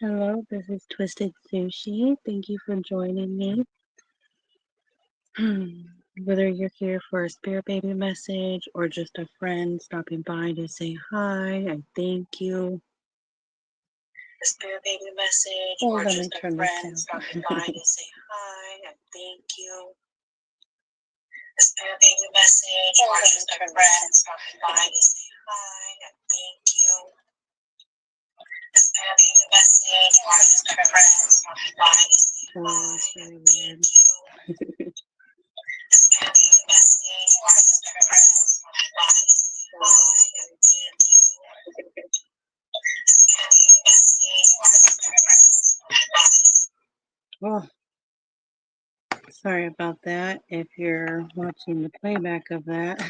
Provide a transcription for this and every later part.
Hello, this is Twisted Sushi. Thank you for joining me. Whether you're here for a spirit baby message or just a friend stopping by to say hi, I thank you. A spirit baby message or just a friend stopping by to say hi, I thank you. A spirit baby message or just a friend stopping by to say hi, I thank you. A spirit baby message or just a friend stopping by to say hi, I thank you. Oh, sorry about that. If you're watching the playback of that.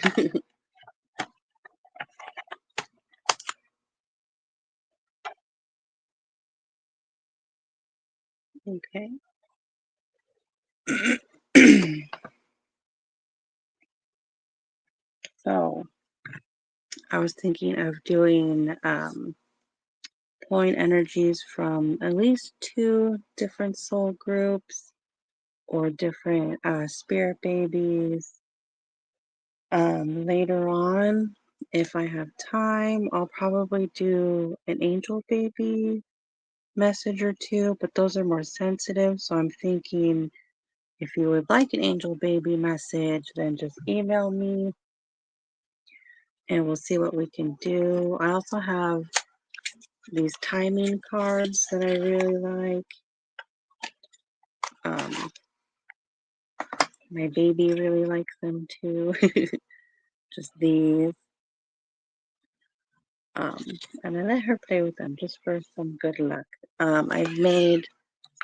Okay. So I was thinking of doing pulling energies from at least two different soul groups or different spirit babies. Later on, if I have time, I'll probably do an angel baby message or two, but those are more sensitive. So I'm thinking if you would like an angel baby message, then just email me and we'll see what we can do. I also have these timing cards that I really like. My baby really likes them too. Just these. And I let her play with them just for some good luck. I've made,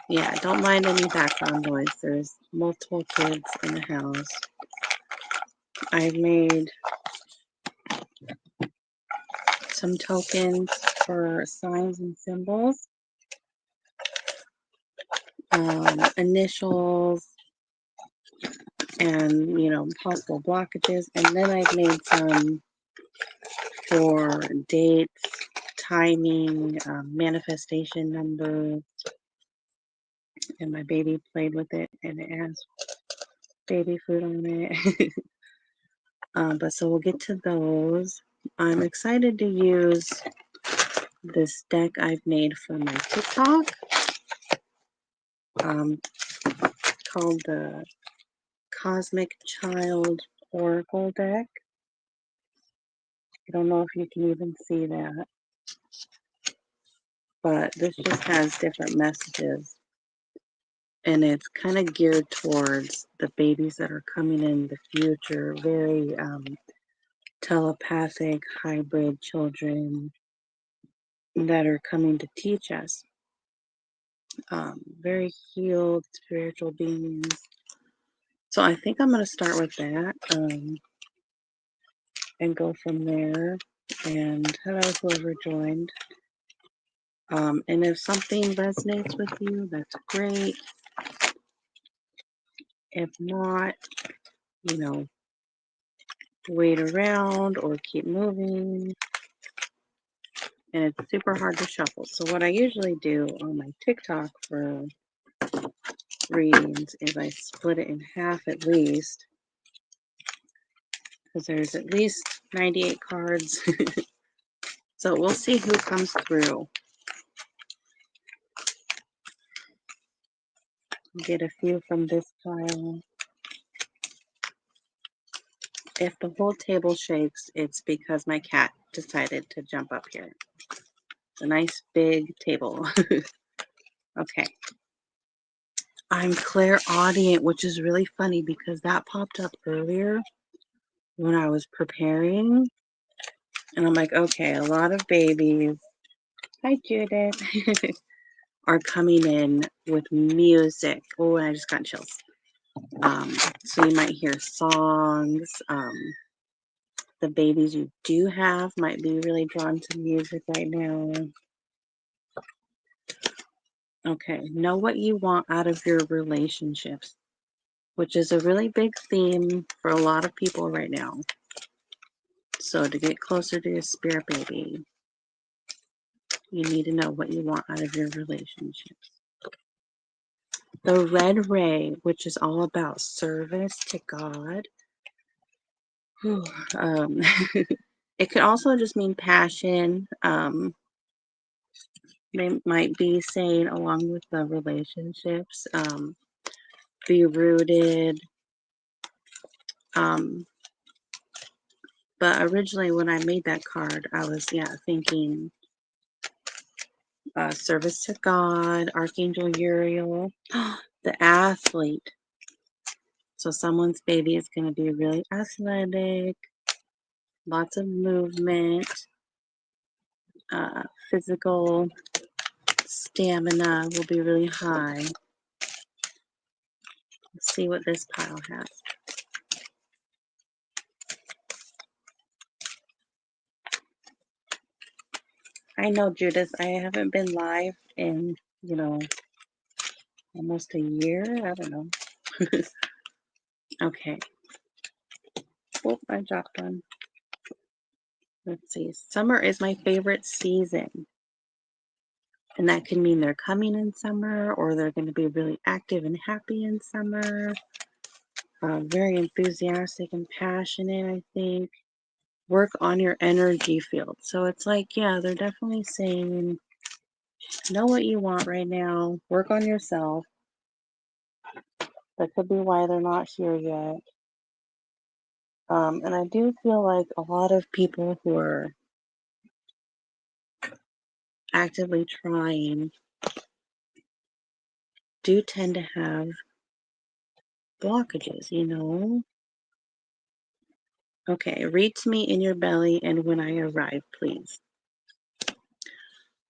yeah, don't mind any background noise. There's multiple kids in the house. I've made some tokens for signs and symbols, initials, and possible blockages. And then I've made some for dates, timing, manifestation numbers. And my baby played with it, and it has baby food on it. But so we'll get to those. I'm excited to use this deck I've made for my TikTok, called the Cosmic Child Oracle deck. I don't know if you can even see that, but this just has different messages, and it's kind of geared towards the babies that are coming in the future, very telepathic hybrid children that are coming to teach us. Very healed spiritual beings. So I think I'm going to start with that and go from there. And hello, whoever joined. And if something resonates with you, that's great. If not, you know, wait around or keep moving. And it's super hard to shuffle. So what I usually do on my TikTok for readings is I split it in half at least, because there's at least 98 cards. So we'll see who comes through. Get a few from this pile. If the whole table shakes, it's because my cat decided to jump up here. It's a nice big table. Okay. I'm clairaudient, which is really funny because that popped up earlier when I was preparing. And I'm like, okay, a lot of babies, hi Judith, are coming in with music. Oh, and I just got chills. So you might hear songs. The babies you do have might be really drawn to music right now. Okay, know what you want out of your relationships, which is a really big theme for a lot of people right now. So to get closer to your spirit baby, you need to know what you want out of your relationships. The red ray, which is all about service to God. It could also just mean passion. They might be saying along with the relationships, be rooted. But originally when I made that card, I was, thinking service to God, Archangel Uriel, the athlete. So someone's baby is going to be really athletic, lots of movement, physical stamina will be really high. Let's see what this pile has. I know, Judith, I haven't been live in, almost a year. I don't know. Okay. Oh, I dropped one. Let's see. Summer is my favorite season. And that can mean they're coming in summer or they're going to be really active and happy in summer. Very enthusiastic and passionate, I think. Work on your energy field. So it's like, they're definitely saying, know what you want right now. Work on yourself. That could be why they're not here yet. And I do feel like a lot of people who are actively trying do tend to have blockages, Okay, read to me in your belly and when I arrive, please.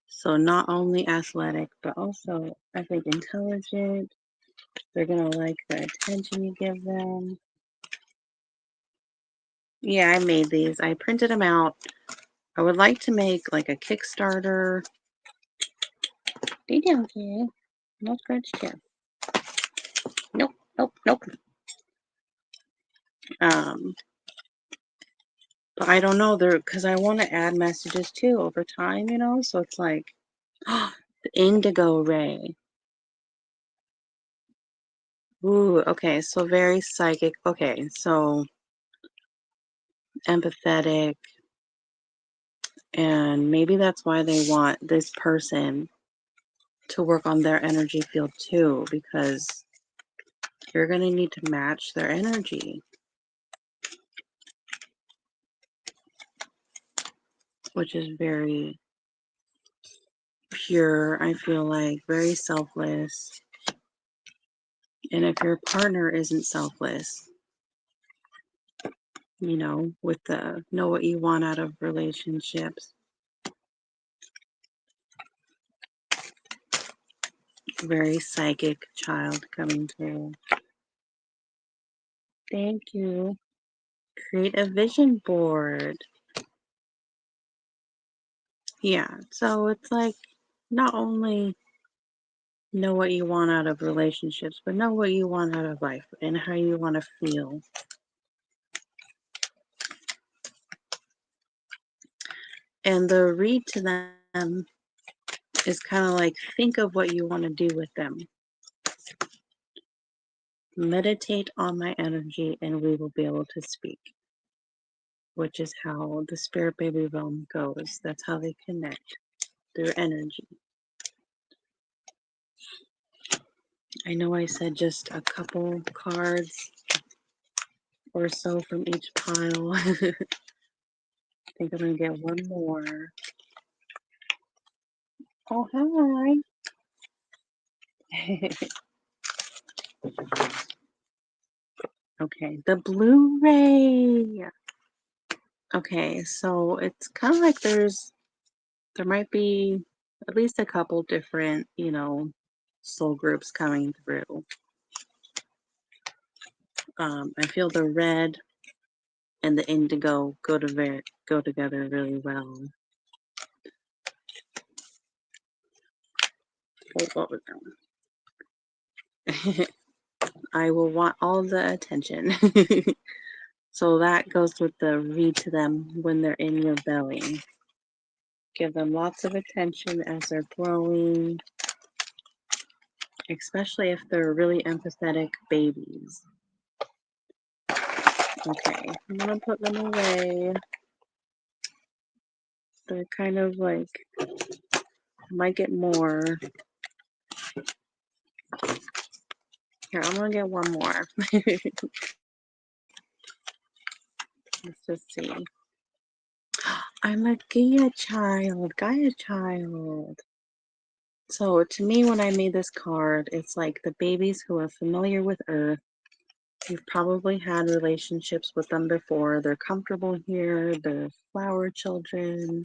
So not only athletic, but also, I think, intelligent. They're going to like the attention you give them. Yeah, I made these. I printed them out. I would like to make like a Kickstarter. Stay down, kid. No scratch here. Nope, nope, nope. But I don't know, because I want to add messages too over time, so it's like, the indigo ray. Ooh, okay, so very psychic. Okay, so empathetic, and maybe that's why they want this person to work on their energy field too, because you're going to need to match their energy, which is very pure, I feel like, very selfless. And if your partner isn't selfless, with the know what you want out of relationships, very psychic child coming through. Thank you. Create a vision board. Yeah, so it's like not only know what you want out of relationships, but know what you want out of life and how you want to feel. And the read to them is kind of like, think of what you want to do with them. Meditate on my energy and we will be able to speak, which is how the spirit baby realm goes. That's how they connect, through energy. I know I said just a couple cards or so from each pile. I think I'm going to get one more. Oh, hi. Okay, the Blu-ray. Okay, so it's kind of like there might be at least a couple different, soul groups coming through. I feel the red and the indigo go together really well. Oh, what was that one? I will want all the attention. So that goes with the read to them when they're in your belly. Give them lots of attention as they're growing, especially if they're really empathetic babies. Okay, I'm gonna put them away. They're kind of like, I might get more. Here, I'm gonna get one more. Let's just see. I'm a Gaia child. So to me, when I made this card, it's like the babies who are familiar with Earth. You've probably had relationships with them before. They're comfortable here. They're flower children.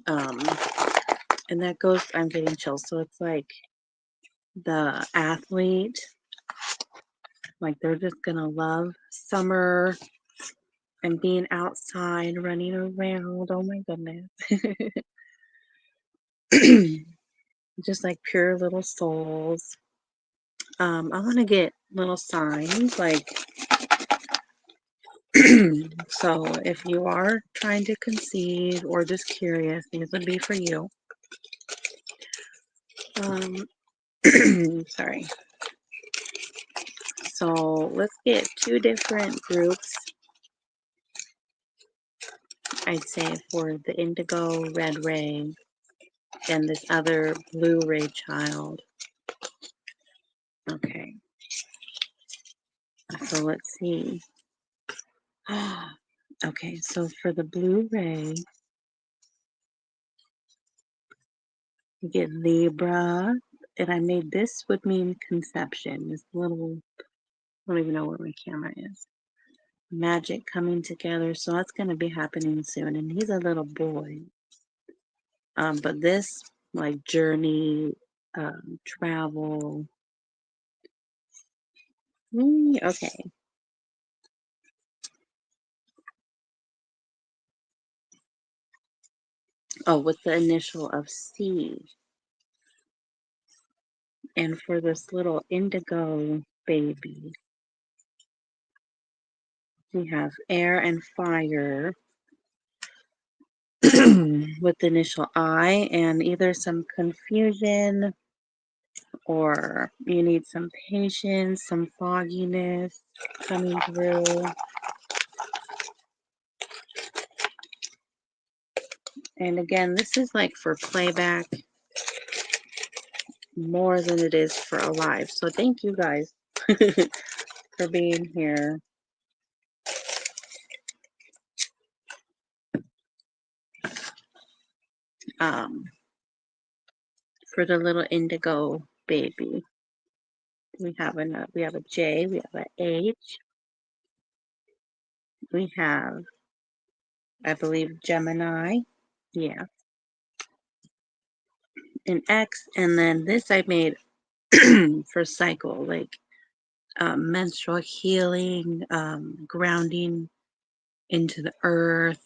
And that goes, I'm getting chills. So it's like the athlete, like they're just gonna love summer and being outside, running around. Oh my goodness. Just like pure little souls. I want to get little signs like, so if you are trying to conceive or just curious, these would be for you. Sorry. So let's get 2 different groups. I'd say for the indigo red ray and this other blue ray child. Okay. So let's see. Okay, so for the blue ray, you get Libra, and I made this would mean conception. This little, I don't even know where my camera is. Magic coming together, so that's going to be happening soon. And he's a little boy. But this, like journey, travel. Okay. Oh, with the initial of C. And for this little indigo baby, we have air and fire with the initial I, and either some confusion or you need some patience, some fogginess coming through. And again, this is like for playback more than it is for a live. So thank you guys for being here. For the little indigo baby, we have a J, we have an H, we have, I believe, Gemini, yeah, an X, and then this I made for cycle, like menstrual healing, grounding into the earth,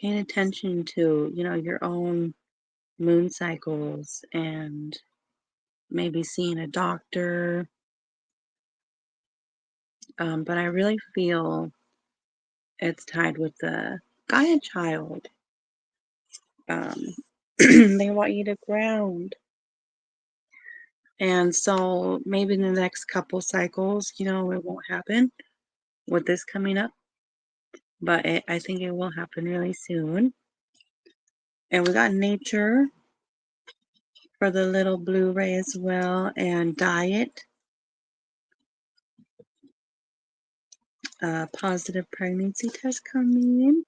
paying attention to, your own moon cycles and maybe seeing a doctor. But I really feel it's tied with the Gaia child. They want you to ground. And so maybe in the next couple cycles, it won't happen with this coming up, but I think it will happen really soon. And we got nature for the little blue ray as well, and diet, positive pregnancy test coming in.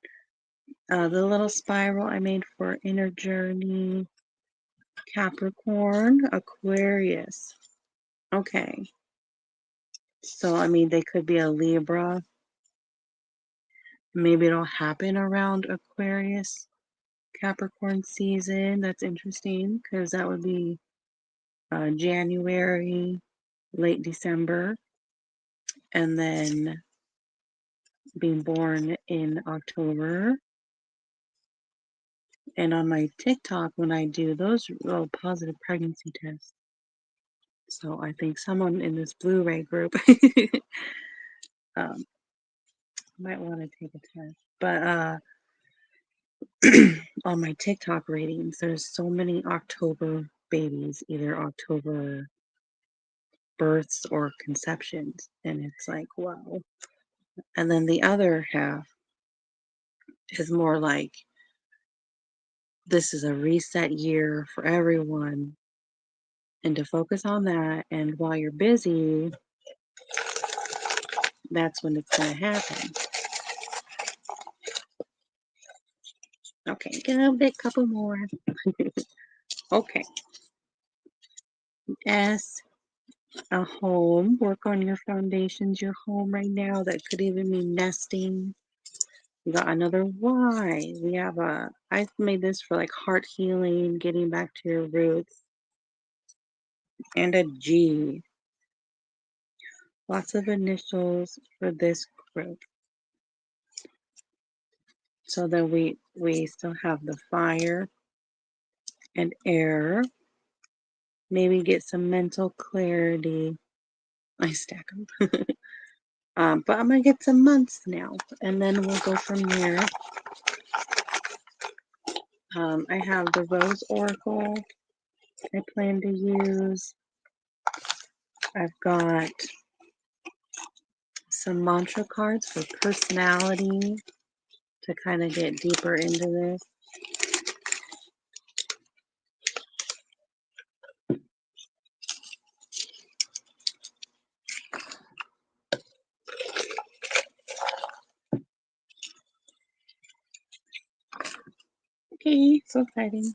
The little spiral I made for inner journey, Capricorn, Aquarius. Okay. So, I mean, they could be a Libra. Maybe it'll happen around Aquarius, Capricorn season. That's interesting because that would be January, late December, and then being born in October. And on my TikTok, when I do those little positive pregnancy tests, so I think someone in this Blu-ray group um, Might want to take a test. But on my TikTok ratings, there's so many October babies, either October births or conceptions. And it's like, wow. And then the other half is more like this is a reset year for everyone and to focus on that. And while you're busy, that's when it's going to happen. Okay, get a bit, couple more. Okay. S, a home. Work on your foundations, your home right now. That could even mean nesting. We got another Y. We have I've made this for like heart healing, getting back to your roots. And a G. Lots of initials for this group. So then we still have the fire and air. Maybe get some mental clarity. I stack them. But I'm going to get some months now. And then we'll go from there. I have the Rose Oracle I plan to use. I've got some mantra cards for personality to kind of get deeper into this. Okay, so exciting.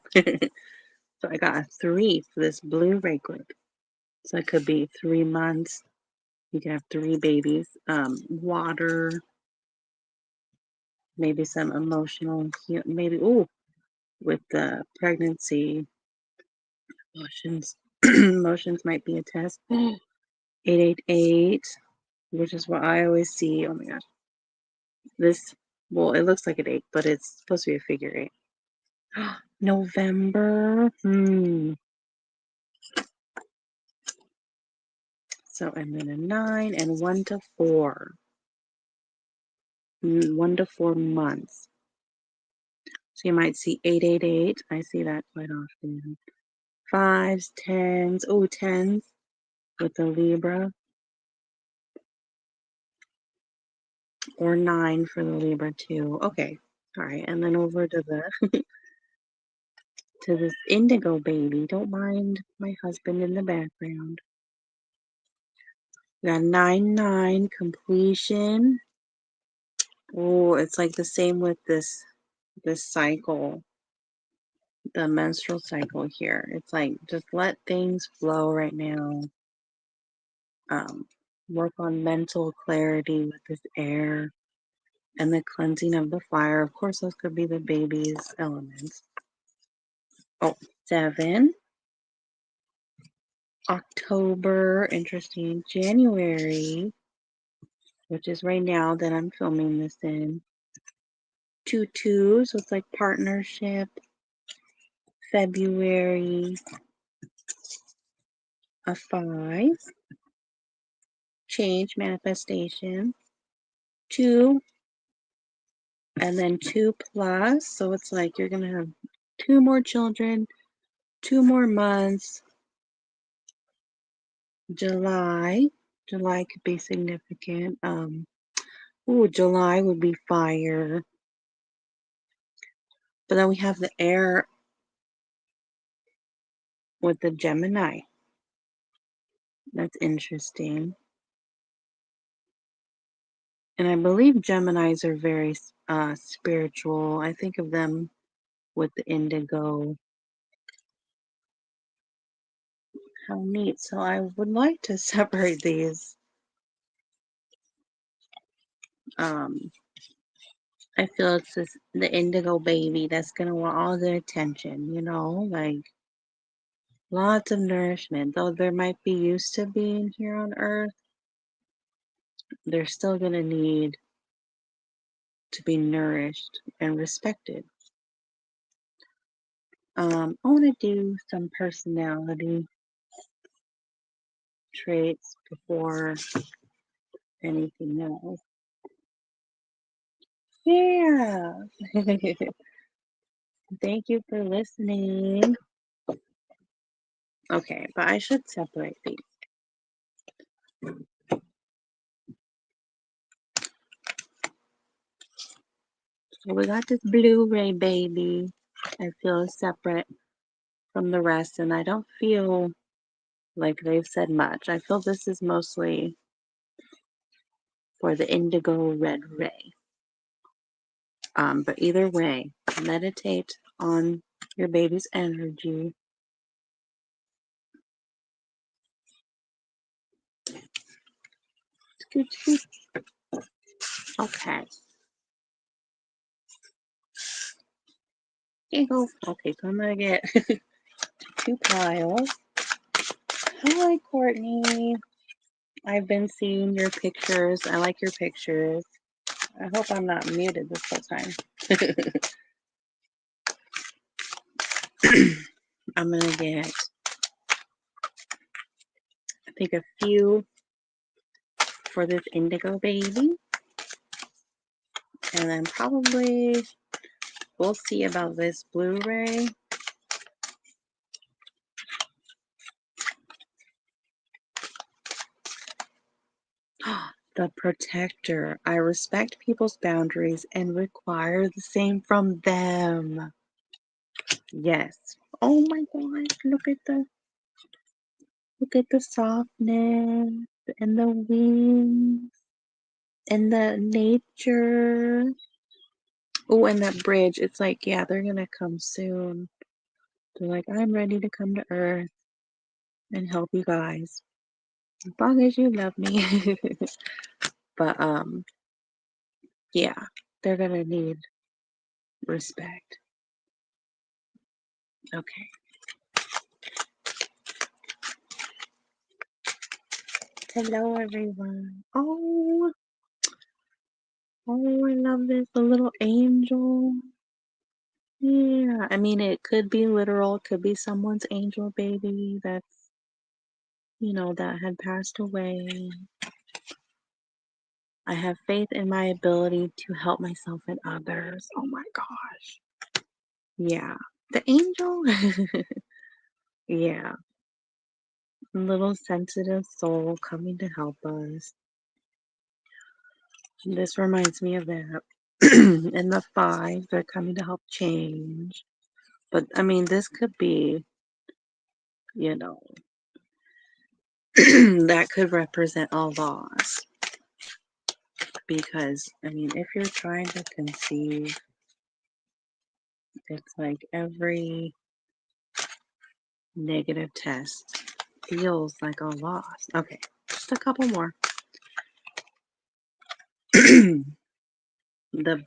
So I got a 3 for this Blu-ray group. So it could be 3 months. You can have 3 babies. Water, maybe some emotional, maybe, with the pregnancy, emotions, emotions might be a test. 888, which is what I always see. Oh my gosh. Well, it looks like an 8, but it's supposed to be a figure 8. November. So, and then a 9 and 1 to 4. 1 to 4 months. So you might see 888. I see that quite often. 5s, 10s. Oh, 10s with the Libra. Or 9 for the Libra too. Okay. All right. And then over to the to this indigo baby. Don't mind my husband in the background. We got 9-9 completion. Oh, it's like the same with this cycle, the menstrual cycle here. It's like just let things flow right now. Work on mental clarity with this air and the cleansing of the fire. Of course, those could be the baby's elements. Oh, 7. October, interesting. January, which is right now that I'm filming this in. 2-2, so it's like partnership. February, a 5. Change, manifestation. 2, and then 2 plus. So it's like you're going to have 2 more children, 2 more months. July could be significant. July would be fire. But then we have the air with the Gemini. That's interesting. And I believe Geminis are very spiritual. I think of them with the indigo. How neat. So I would like to separate these. I feel it's the indigo baby that's going to want all the attention, like lots of nourishment. Though there might be used to being here on Earth, they're still going to need to be nourished and respected. I want to do some personality traits before anything else. Yeah. Thank you for listening. Okay, but I should separate these. So we got this Blu-ray baby. I feel separate from the rest, and I don't feel like they've said much. I feel this is mostly for the indigo red ray. But either way, meditate on your baby's energy. Scoot, scoot. Okay. Here you go. Okay, so I'm gonna get two piles. Hi, Courtney. I've been seeing your pictures. I like your pictures. I hope I'm not muted this whole time. I'm gonna get, I think, a few for this indigo baby. And then probably we'll see about this Blu-ray. The protector. I respect people's boundaries and require the same from them. Yes. Oh my gosh, look at the softness and the wings and the nature. Oh, and that bridge. It's like, yeah, they're gonna come soon. They're like, I'm ready to come to Earth and help you guys. As long as you love me. But yeah, they're gonna need respect. Okay. Hello everyone. Oh, I love this. The little angel. Yeah. I mean, it could be literal, it could be someone's angel baby that's, that had passed away. I have faith in my ability to help myself and others. Oh my gosh. Yeah. The angel. Yeah. Little sensitive soul coming to help us. This reminds me of that. And the five, they're coming to help change. But I mean, this could be, you know, that could represent a loss. Because, I mean, if you're trying to conceive, it's like every negative test feels like a loss. Okay, just a couple more. The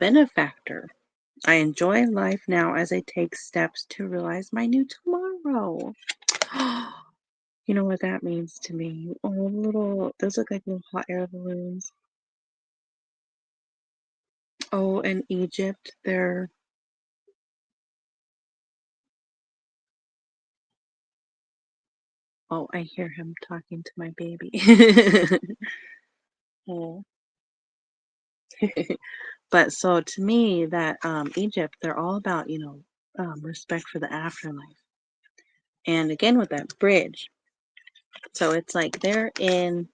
benefactor. I enjoy life now as I take steps to realize my new tomorrow. You know what that means to me? Oh, those look like little hot air balloons. Oh, in Egypt, oh, I hear him talking to my baby. Oh. But so to me, that Egypt, they're all about, respect for the afterlife. And again, with that bridge. So it's like they're in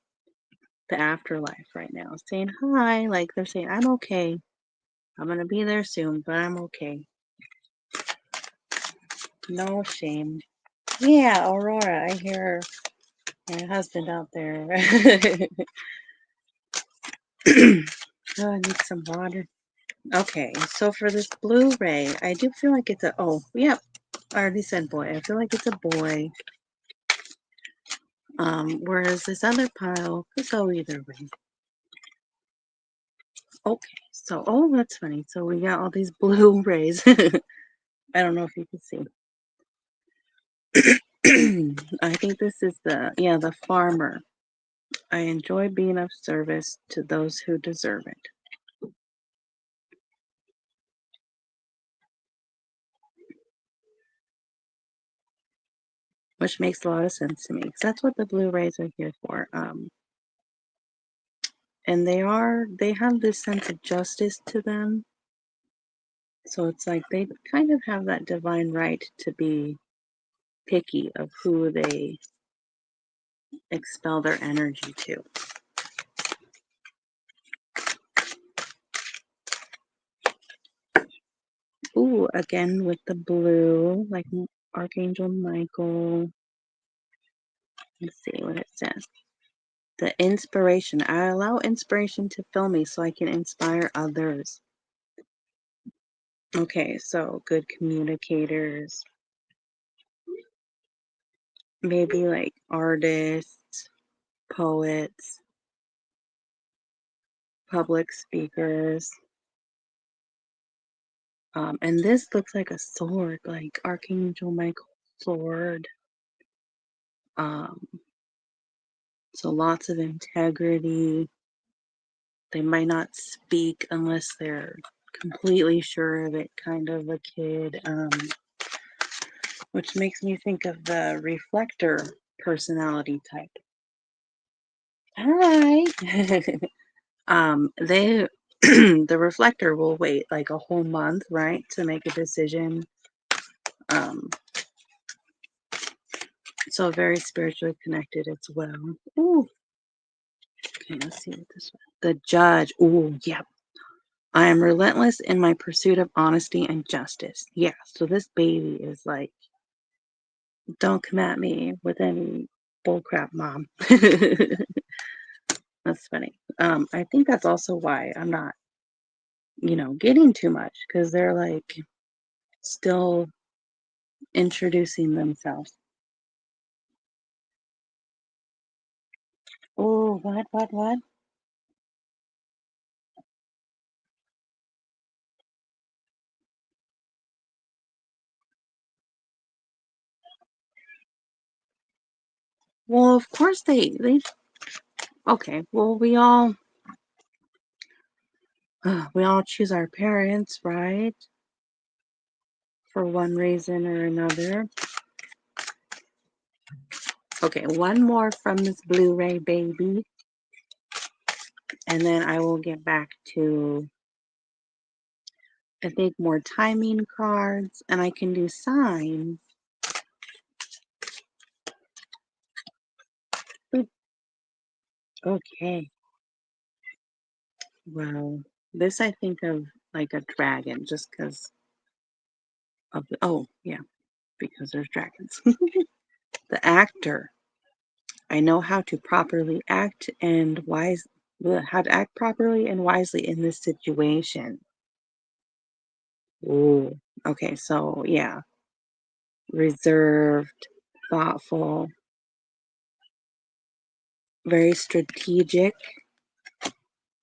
the afterlife right now, saying hi. Like they're saying, I'm okay. I'm going to be there soon, but I'm okay. No shame. Yeah, Aurora, I hear my husband out there. Oh, I need some water. Okay, so for this Blu-ray, I do feel like it's oh, yep, I already said boy. I feel like it's a boy. Whereas this other pile could go either way. Okay, so, oh, that's funny. So we got all these Blu-rays. I don't know if you can see. I think this is the farmer. I enjoy being of service to those who deserve it. Which makes a lot of sense to me because that's what the Blu-rays are here for. And they have this sense of justice to them. So it's like they kind of have that divine right to be picky of who they expel their energy to. Ooh, again with the blue, like Archangel Michael. Let's see what it says. The inspiration. I allow inspiration to fill me so I can inspire others. Okay, so good communicators, maybe like artists, poets, public speakers. And this looks like a sword, like Archangel Michael's sword. Um, so lots of integrity. They might not speak unless they're completely sure of it, kind of a kid. Which makes me think of the reflector personality type. Hi. They the reflector will wait like a whole month, right, to make a decision. Um, so very spiritually connected as well. Ooh. Okay, let's see what this one. The judge. Ooh, yep. I am relentless in my pursuit of honesty and justice. Yeah, so this baby is like, don't come at me with any bullcrap, mom. That's funny. I think that's also why I'm not, getting too much because they're like still introducing themselves. Oh, what? Well, of course they. Okay. Well, we all choose our parents, right? For one reason or another. Okay, one more from this Blu-ray baby, and then I will get back to I think more timing cards, and I can do signs. Oop, okay. Well, this I think of like a dragon, just because of oh yeah, because there's dragons. The actor. I know how to properly act and how to act properly and wisely in this situation. Ooh. Okay, so yeah, reserved, thoughtful, very strategic,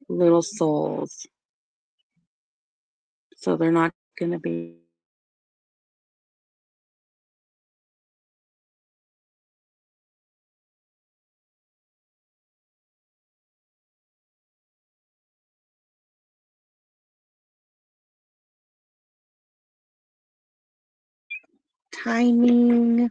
little souls. So they're not going to be timing.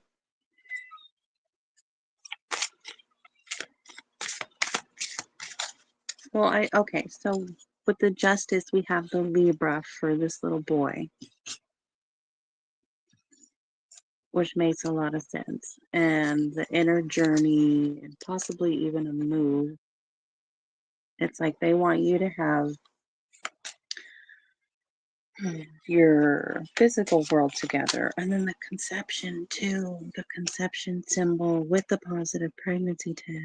Well, okay, so with the justice, we have the Libra for this little boy, which makes a lot of sense. And the inner journey, and possibly even a move. It's like they want you to have your physical world together, and then the conception too, the conception symbol with the positive pregnancy test.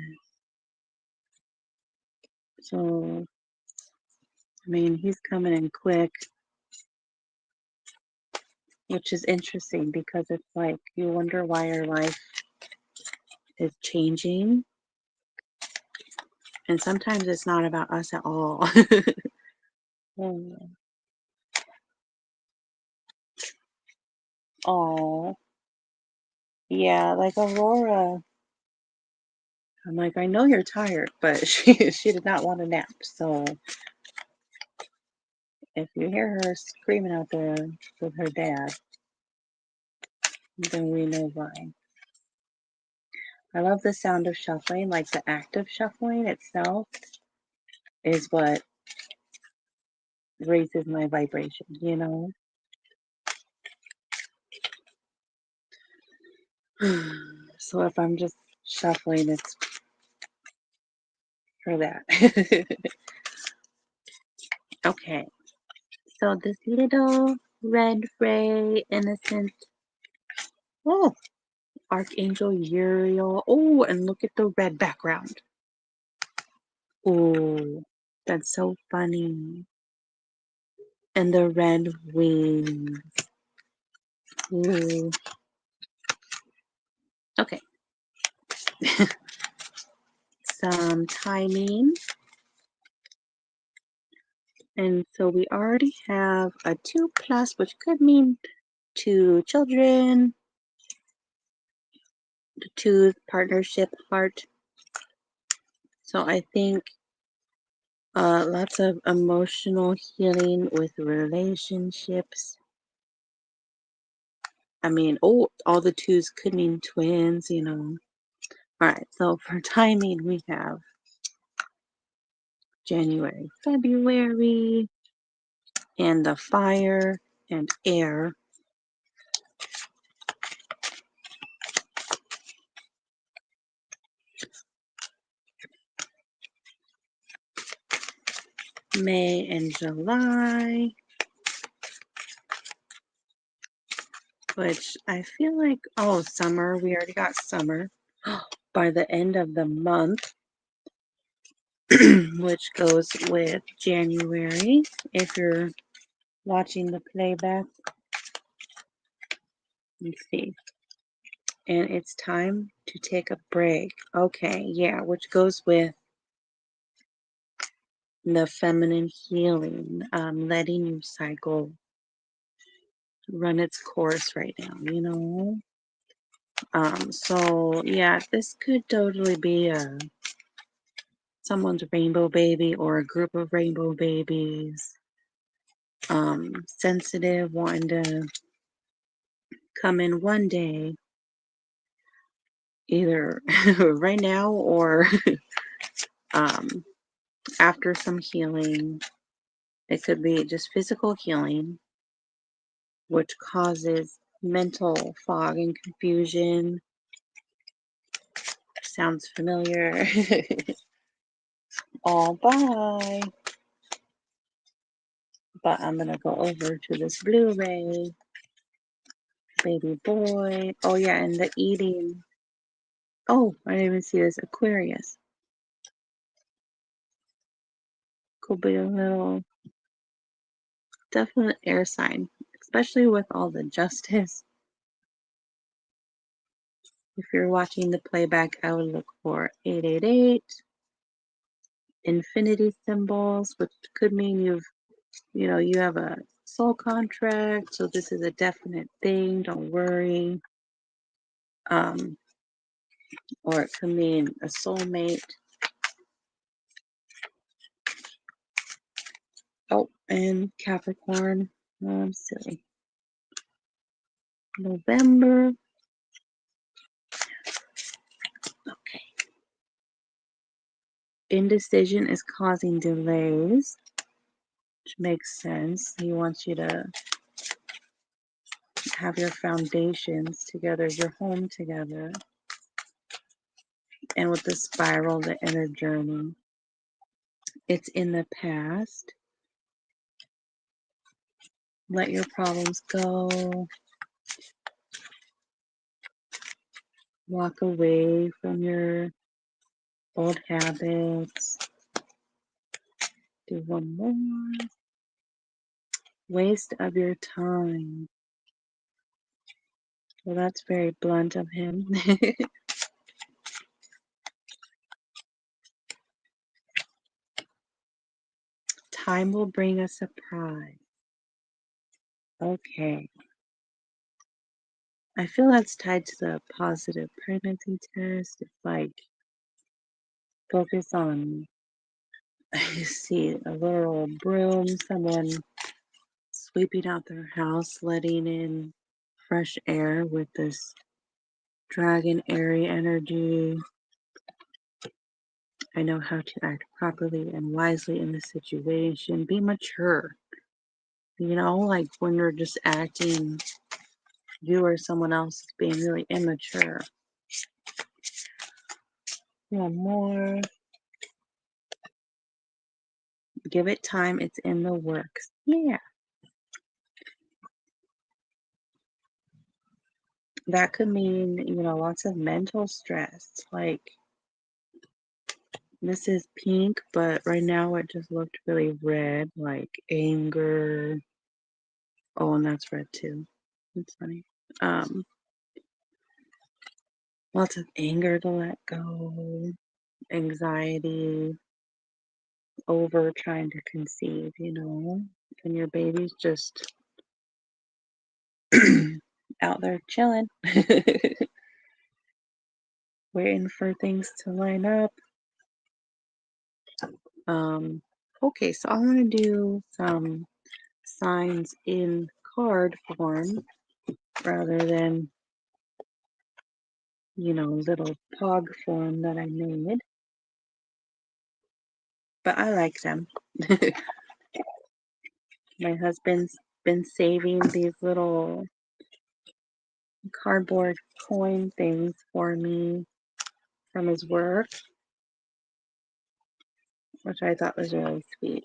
So, I mean, he's coming in quick, which is interesting because it's like you wonder why our life is changing, and sometimes it's not about us at all. Oh, yeah, like Aurora. I'm like, I know you're tired, but she did not want to nap. So if you hear her screaming out there with her dad, then we know why. I love the sound of shuffling, like the act of shuffling itself is what raises my vibration, you know? So if I'm just shuffling, it's for that. Okay, so this little red ray innocent. Oh, Archangel Uriel. Oh, and look at the red background. Oh, that's so funny. And the red wings. Ooh. Okay. Some timing. And so we already have a 2 plus, which could mean 2 children, the 2 partnership heart. So I think lots of emotional healing with relationships. I mean, oh, all the 2s could mean twins, you know. All right, so for timing, we have January, February, and the fire and air. May and July, which I feel like, oh, summer, we already got summer. By the end of the month, which goes with January, if you're watching the playback. Let's see. And it's time to take a break. Okay, yeah, which goes with the feminine healing, letting your cycle run its course right now, you know? So yeah, this could totally be someone's rainbow baby or a group of rainbow babies. Sensitive, wanting to come in one day, either right now or um, after some healing. It could be just physical healing, which causes mental fog and confusion. Sounds familiar. All bye. But I'm going to go over to this Blu-ray. Baby boy. Oh, yeah, and the eating. Oh, I didn't even see this. Aquarius. Could be a little, definite air sign, especially with all the justice. If you're watching the playback, I would look for 888, infinity symbols, which could mean you have a soul contract, so this is a definite thing, don't worry. Or it could mean a soulmate. Oh, and Capricorn. Oh, I'm silly. November. Okay. Indecision is causing delays, which makes sense. He wants you to have your foundations together, your home together. And with the spiral, the inner journey, it's in the past. Let your problems go. Walk away from your old habits. Do one more. Waste of your time. Well, that's very blunt of him. Time will bring a surprise. Okay. I feel that's tied to the positive pregnancy test. It's like focus on, I see a little broom, someone sweeping out their house, letting in fresh air with this dragon airy energy. I know how to act properly and wisely in this situation. Be mature. Like when you're just acting you or someone else is being really immature. One more. Give it time. It's in the works. Yeah. That could mean, lots of mental stress. Like, this is pink, but right now it just looked really red, like anger. Oh, and that's red too. That's funny. Um, Lots of anger to let go, anxiety, over trying to conceive, and your baby's just out there chilling, waiting for things to line up. Um, okay, so I want to do some signs in card form rather than, little pog form that I made. But I like them. My husband's been saving these little cardboard coin things for me from his work, which I thought was really sweet.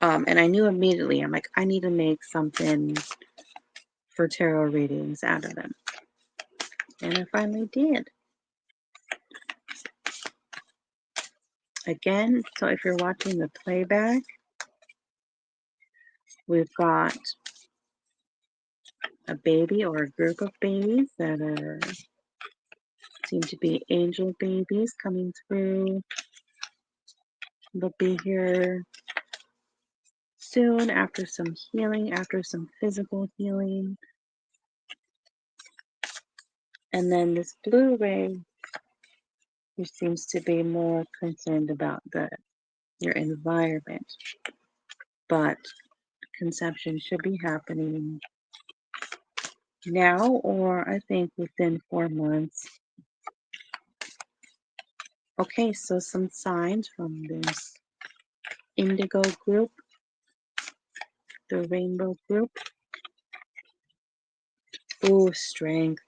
And I knew immediately, I'm like, I need to make something for tarot readings out of them. And I finally did. Again, so if you're watching the playback, we've got a baby or a group of babies that seem to be angel babies coming through. They'll be here soon after some healing, after some physical healing. And then this blue ray, who seems to be more concerned about your environment, but conception should be happening now, or I think within 4 months. Okay, so some signs from this indigo group, the rainbow group. Ooh, strength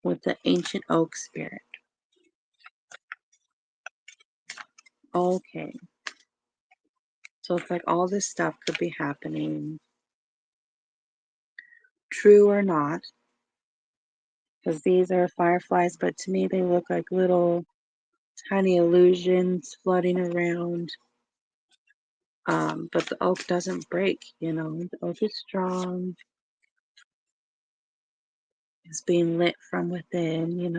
with the ancient oak spirit. Okay, so it's like all this stuff could be happening, true or not, because these are fireflies, but to me they look like little tiny illusions floating around. But the oak doesn't break, the oak is strong, it's being lit from within.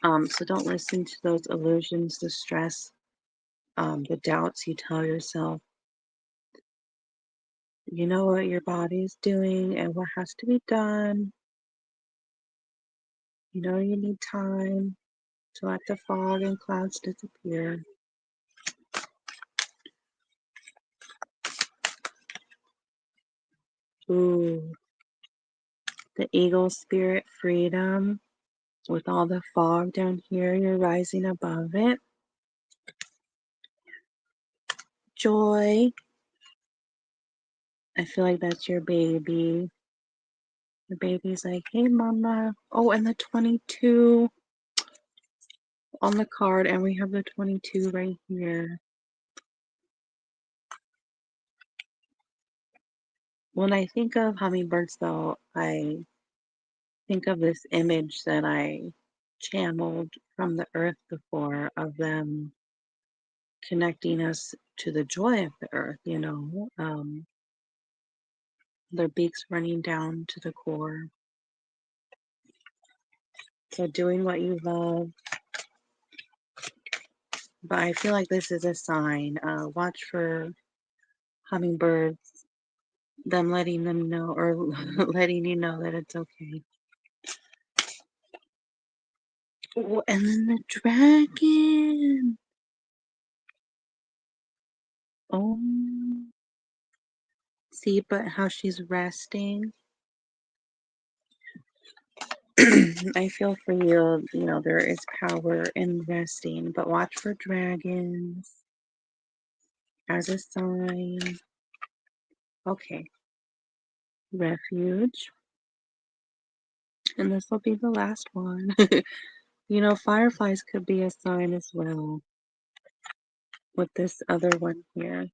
So don't listen to those illusions, the stress, the doubts you tell yourself. You know what your body's doing and what has to be done. You know you need time to let the fog and clouds disappear. Ooh, the eagle spirit, freedom. With all the fog down here, you're rising above it. Joy. I feel like that's your baby. The baby's like, hey, mama. Oh, and the 22 on the card, and we have the 22 right here. When I think of hummingbirds, though, I think of this image that I channeled from the earth before of them connecting us to the joy of the earth. Their beaks running down to the core. So doing what you love. But I feel like this is a sign. Watch for hummingbirds, them letting them know or letting you know that it's okay. Oh, and then the dragon. Oh, see, but how she's resting. I feel for you, there is power in resting, but watch for dragons. as a sign. Okay, refuge. And this will be the last one. You know, fireflies could be a sign as well with this other one here.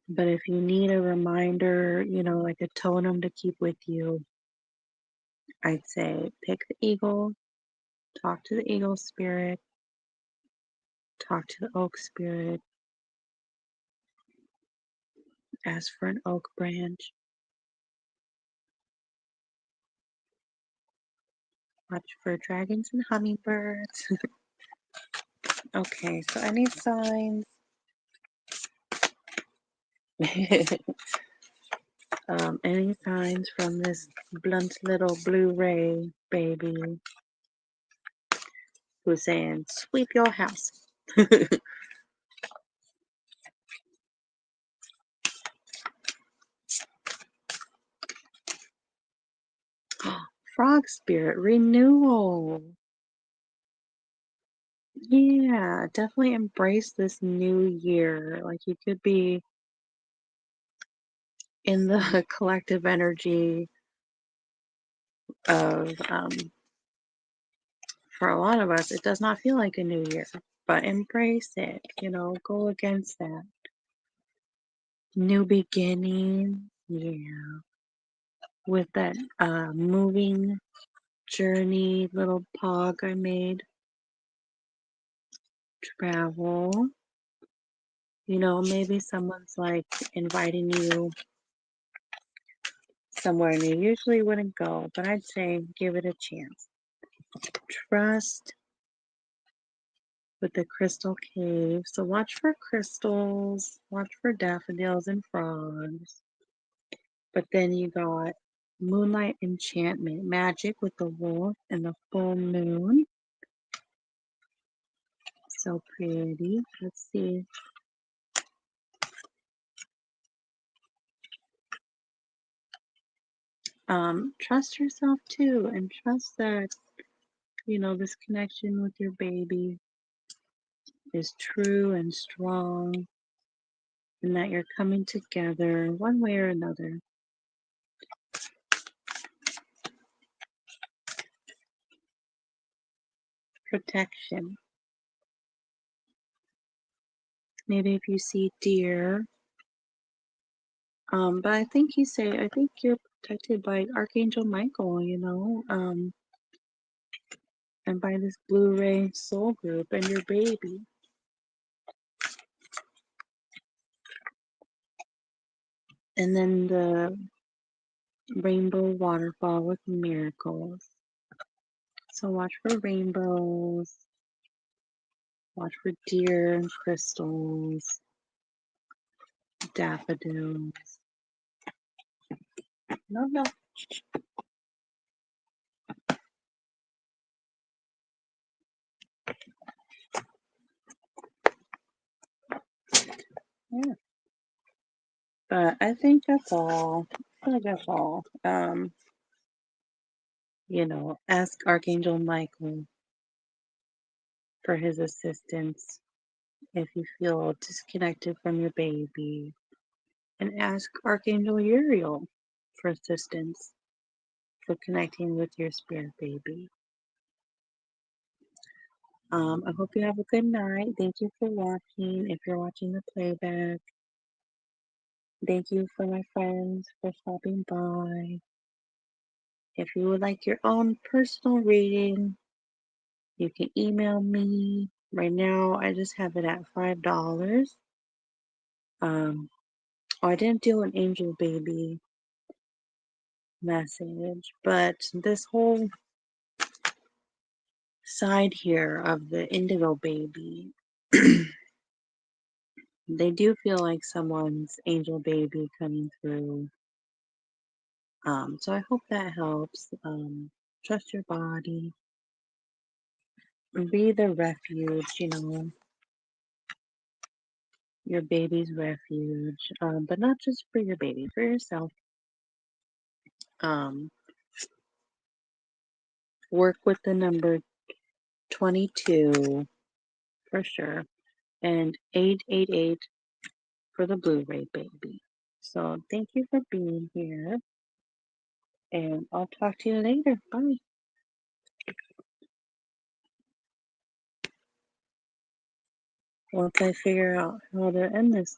But if you need a reminder, you know, like a totem to keep with you, I'd say pick the eagle, talk to the eagle spirit, talk to the oak spirit, ask for an oak branch, watch for dragons and hummingbirds. Okay, so any signs? Any signs from this blunt little Blu-ray baby who's saying, sweep your house. Frog spirit renewal. Yeah, definitely embrace this new year. Like you could be in the collective energy of, for a lot of us, it does not feel like a new year, but embrace it, you know, go against that. New beginning, yeah. With that moving journey little pog I made, travel. You know, maybe someone's like inviting you somewhere and you usually wouldn't go, but I'd say give it a chance. Trust with the crystal cave. So watch for crystals, watch for daffodils and frogs. But then you got moonlight enchantment, magic with the wolf and the full moon. So pretty. Let's see. Trust yourself too, and trust that, you know, this connection with your baby is true and strong, and that you're coming together one way or another. Protection. Maybe if you see deer. But I think I think you're protected by Archangel Michael, you know, and by this Blu-ray soul group and your baby. And then the rainbow waterfall with miracles. So watch for rainbows, watch for deer and crystals, daffodils. No, no. Yeah. But I think that's all. I feel like that's all. You know, ask Archangel Michael for his assistance if you feel disconnected from your baby, and ask Archangel Uriel for assistance for connecting with your spirit baby. I hope you have a good night. Thank you for watching. If you're watching the playback, thank you for my friends for stopping by. If you would like your own personal reading, you can email me. Right now, I just have it at $5. Oh, I didn't do an angel baby message, but this whole side here of the indigo baby, they do feel like someone's angel baby coming through. So I hope that helps. Trust your body. Be the refuge, you know, your baby's refuge. But not just for your baby, for yourself. Um, work with the number 22 for sure, and 888 for the Blu-ray baby. So thank you for being here, and I'll talk to you later. Bye. Once I figure out how to end this.